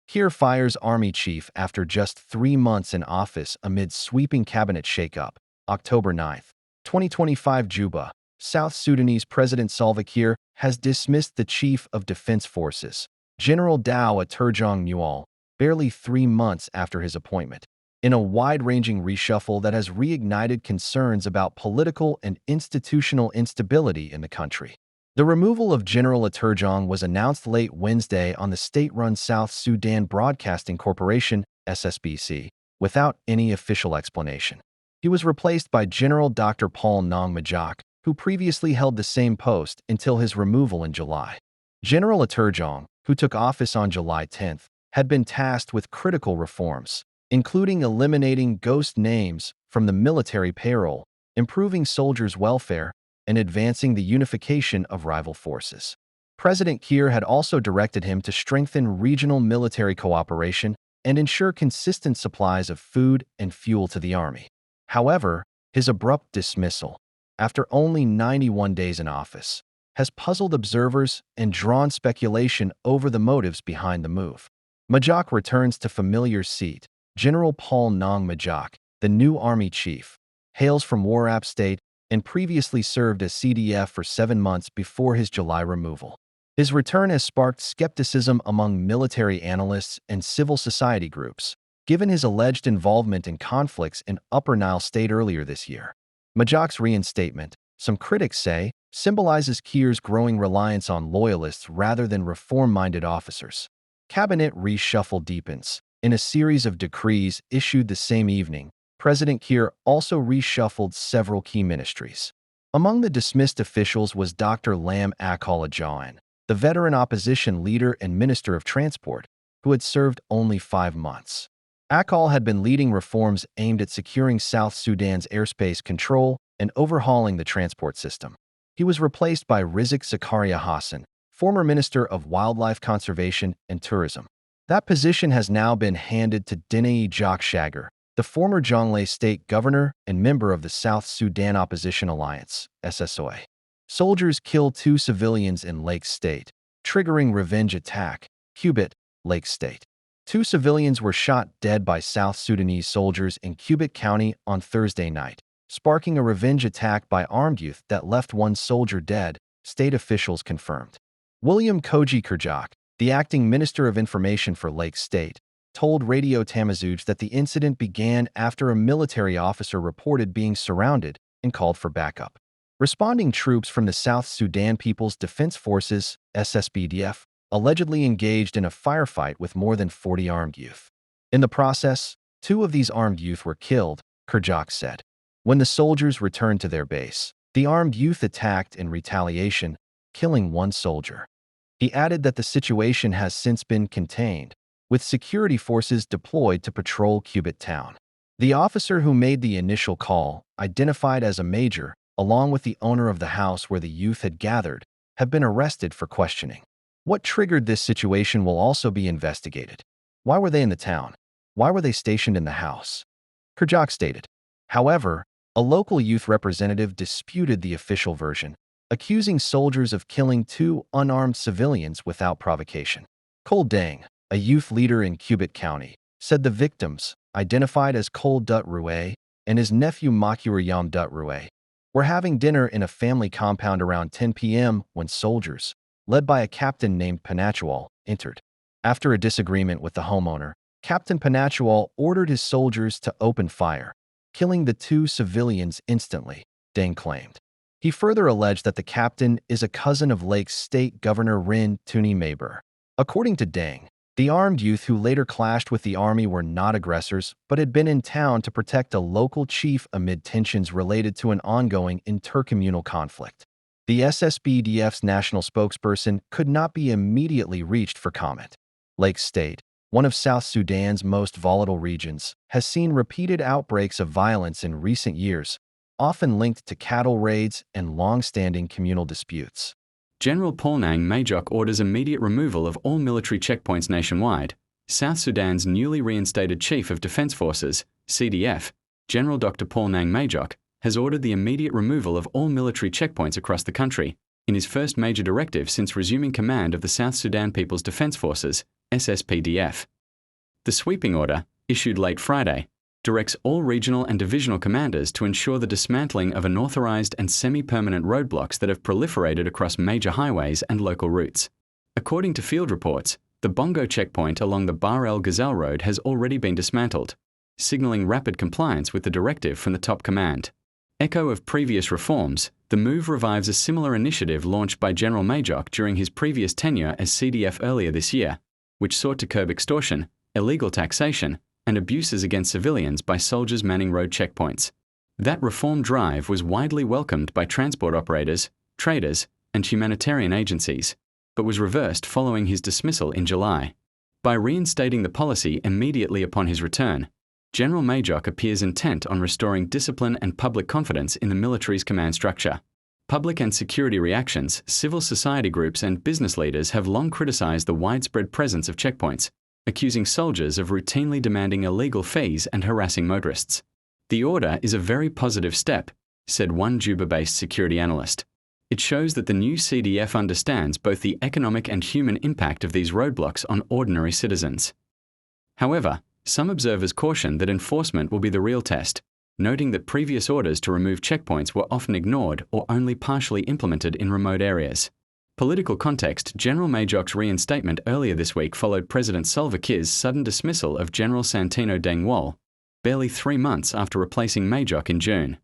Kiir fires army chief after just 3 months in office amid sweeping cabinet shakeup. October 9, 2025 Juba, South Sudanese President Salva Kiir has dismissed the Chief of Defense Forces, General Dao Aturjong Newell, barely 3 months after his appointment, in a wide-ranging reshuffle that has reignited concerns about political and institutional instability in the country. The removal of General Aturjong was announced late Wednesday on the state-run South Sudan Broadcasting Corporation (SSBC) without any official explanation. He was replaced by General Dr. Paul Nong Majok, who previously held the same post until his removal in July. General Aturjong, who took office on July 10, had been tasked with critical reforms, including eliminating ghost names from the military payroll, improving soldiers' welfare, and advancing the unification of rival forces. President Kiir had also directed him to strengthen regional military cooperation and ensure consistent supplies of food and fuel to the army. However, his abrupt dismissal, after only 91 days in office, has puzzled observers and drawn speculation over the motives behind the move. Majok returns to familiar seat. General Paul Nong Majok, the new army chief, hails from Warrap State and previously served as CDF for 7 months before his July removal. His return has sparked skepticism among military analysts and civil society groups, given his alleged involvement in conflicts in Upper Nile State earlier this year. Majok's reinstatement, some critics say, symbolizes Kiir's growing reliance on loyalists rather than reform-minded officers. Cabinet reshuffle deepens. In a series of decrees issued the same evening, President Kiir also reshuffled several key ministries. Among the dismissed officials was Dr. Lam Akal Ajawan, the veteran opposition leader and Minister of Transport, who had served only 5 months. Akal had been leading reforms aimed at securing South Sudan's airspace control and overhauling the transport system. He was replaced by Rizk Zakaria Hassan, former Minister of Wildlife Conservation and Tourism. That position has now been handed to Dinei Jock Shagar, the former Jonglei State Governor and member of the South Sudan Opposition Alliance, SSOA. Soldiers kill 2 civilians in Lake State, triggering revenge attack. Kiirdit, Lake State. 2 civilians were shot dead by South Sudanese soldiers in Kiirdit County on Thursday night, sparking a revenge attack by armed youth that left 1 soldier dead, state officials confirmed. William Koji Kerjak, the acting Minister of Information for Lake State, told Radio Tamazuj that the incident began after a military officer reported being surrounded and called for backup. Responding troops from the South Sudan People's Defense Forces, SSBDF, allegedly engaged in a firefight with more than 40 armed youth. In the process, 2 of these armed youth were killed, Kerjak said. When the soldiers returned to their base, the armed youth attacked in retaliation, killing 1 soldier. He added that the situation has since been contained, with security forces deployed to patrol Kiirdit town. The officer who made the initial call, identified as a major, along with the owner of the house where the youth had gathered, have been arrested for questioning. What triggered this situation will also be investigated. Why were they in the town? Why were they stationed in the house? Kerjak stated. However, a local youth representative disputed the official version, accusing soldiers of killing 2 unarmed civilians without provocation. Cole Dang, a youth leader in Kiirdit County, said the victims, identified as Cole Dut Rue and his nephew Makura Yam Dut Rue, were having dinner in a family compound around 10 p.m. when soldiers, led by a captain named Panachwal, entered. After a disagreement with the homeowner, Captain Panachwal ordered his soldiers to open fire, killing the 2 civilians instantly, Dang claimed. He further alleged that the captain is a cousin of Lake State Governor Rin Tuni Maber. According to Dang, the armed youth who later clashed with the army were not aggressors but had been in town to protect a local chief amid tensions related to an ongoing intercommunal conflict. The SSBDF's national spokesperson could not be immediately reached for comment. Lake State, one of South Sudan's most volatile regions, has seen repeated outbreaks of violence in recent years, often linked to cattle raids and long-standing communal disputes. General Paul Nang Majok orders immediate removal of all military checkpoints nationwide. South Sudan's newly reinstated Chief of Defense Forces, CDF, General Dr. Paul Nang Majok, has ordered the immediate removal of all military checkpoints across the country, in his first major directive since resuming command of the South Sudan People's Defense Forces, SSPDF. The sweeping order, issued late Friday, directs all regional and divisional commanders to ensure the dismantling of unauthorized and semi-permanent roadblocks that have proliferated across major highways and local routes. According to field reports, the Bongo checkpoint along the Bahr el Ghazal Road has already been dismantled, signaling rapid compliance with the directive from the top command. Echo of previous reforms, the move revives a similar initiative launched by General Majok during his previous tenure as CDF earlier this year, which sought to curb extortion, illegal taxation, and abuses against civilians by soldiers manning road checkpoints. That reform drive was widely welcomed by transport operators, traders, and humanitarian agencies, but was reversed following his dismissal in July. By reinstating the policy immediately upon his return, General Majok appears intent on restoring discipline and public confidence in the military's command structure. Public and security reactions, civil society groups and business leaders have long criticized the widespread presence of checkpoints, accusing soldiers of routinely demanding illegal fees and harassing motorists. The order is a very positive step, said one Juba-based security analyst. It shows that the new CDF understands both the economic and human impact of these roadblocks on ordinary citizens. However, some observers caution that enforcement will be the real test, noting that previous orders to remove checkpoints were often ignored or only partially implemented in remote areas. Political context: General Majok's reinstatement earlier this week followed President Salva Kiir's sudden dismissal of General Santino Dengwall, barely 3 months after replacing Majok in June.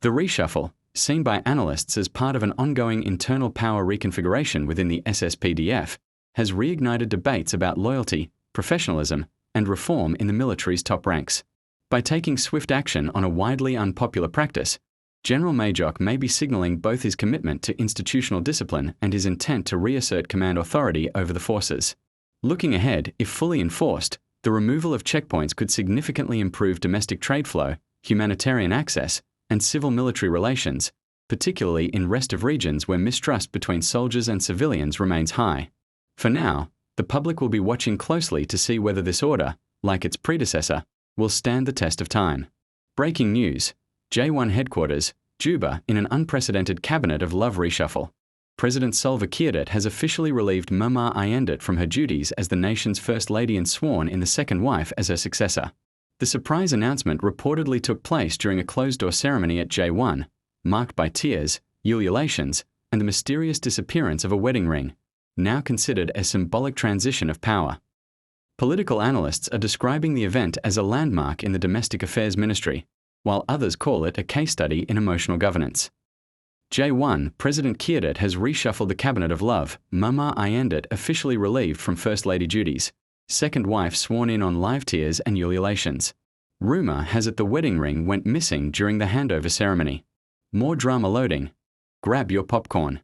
The reshuffle, seen by analysts as part of an ongoing internal power reconfiguration within the SSPDF, has reignited debates about loyalty, professionalism, and reform in the military's top ranks. By taking swift action on a widely unpopular practice, General Majok may be signaling both his commitment to institutional discipline and his intent to reassert command authority over the forces. Looking ahead, if fully enforced, the removal of checkpoints could significantly improve domestic trade flow, humanitarian access, and civil-military relations, particularly in restive regions where mistrust between soldiers and civilians remains high. For now, the public will be watching closely to see whether this order, like its predecessor, will stand the test of time. Breaking news: J1 headquarters, Juba, in an unprecedented cabinet of love reshuffle. President Salva Kiirdit has officially relieved Mama Ayendit from her duties as the nation's first lady and sworn in the second wife as her successor. The surprise announcement reportedly took place during a closed-door ceremony at J1, marked by tears, ululations, and the mysterious disappearance of a wedding ring, now considered a symbolic transition of power. Political analysts are describing the event as a landmark in the Domestic Affairs Ministry, while others call it a case study in emotional governance. J1, President Kiirdit has reshuffled the cabinet of love, Mama Ayendit officially relieved from First Lady duties, second wife sworn in on live tears and ululations. Rumor has it the wedding ring went missing during the handover ceremony. More drama loading. Grab your popcorn.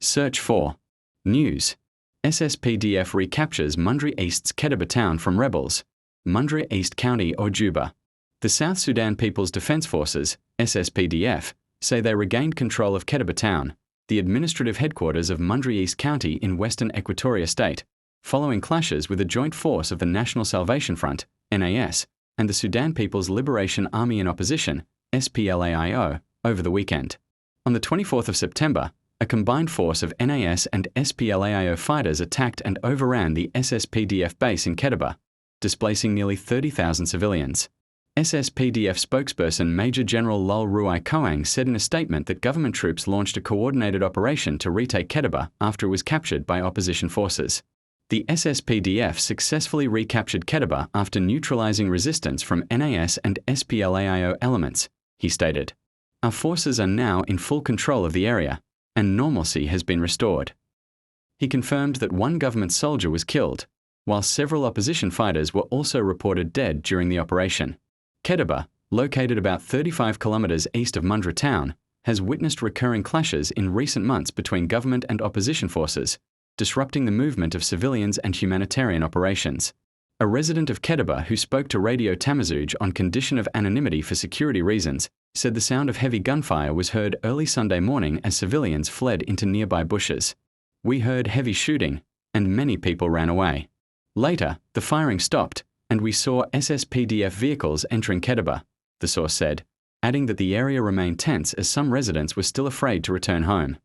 Search for news. SSPDF recaptures Mundri East's Kedaba town from rebels. Mundri East County or Juba. The South Sudan People's Defense Forces, SSPDF, say they regained control of Kedaba town, the administrative headquarters of Mundri East County in western Equatoria State, following clashes with the joint force of the National Salvation Front, NAS, and the Sudan People's Liberation Army in Opposition, SPLAIO, over the weekend. On the 24th of September, a combined force of NAS and SPLAIO fighters attacked and overran the SSPDF base in Kedaba, displacing nearly 30,000 civilians. SSPDF spokesperson Major General Lul Ruai Koang said in a statement that government troops launched a coordinated operation to retake Kedaba after it was captured by opposition forces. The SSPDF successfully recaptured Kedaba after neutralizing resistance from NAS and SPLAIO elements, he stated. Our forces are now in full control of the area, and normalcy has been restored. He confirmed that one government soldier was killed, while several opposition fighters were also reported dead during the operation. Kedaba, located about 35 kilometers east of Mundra town, has witnessed recurring clashes in recent months between government and opposition forces, disrupting the movement of civilians and humanitarian operations. A resident of Kedaba who spoke to Radio Tamazuj on condition of anonymity for security reasons said the sound of heavy gunfire was heard early Sunday morning as civilians fled into nearby bushes. We heard heavy shooting, and many people ran away. Later, the firing stopped, and we saw SSPDF vehicles entering Kedaba, the source said, adding that the area remained tense as some residents were still afraid to return home.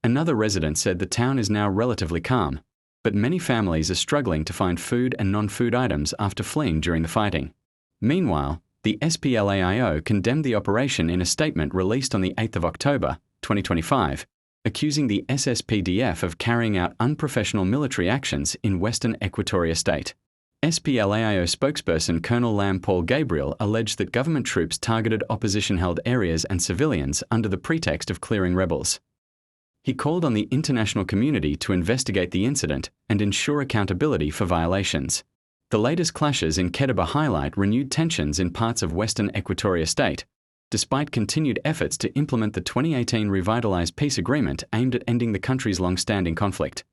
Another resident said the town is now relatively calm, but many families are struggling to find food and non-food items after fleeing during the fighting. Meanwhile, the SPLAIO condemned the operation in a statement released on the 8th of October, 2025, accusing the SSPDF of carrying out unprofessional military actions in Western Equatoria State. SPLAIO spokesperson Colonel Lam Paul Gabriel alleged that government troops targeted opposition-held areas and civilians under the pretext of clearing rebels. He called on the international community to investigate the incident and ensure accountability for violations. The latest clashes in Kedaba highlight renewed tensions in parts of Western Equatoria State, despite continued efforts to implement the 2018 revitalized peace agreement aimed at ending the country's long-standing conflict.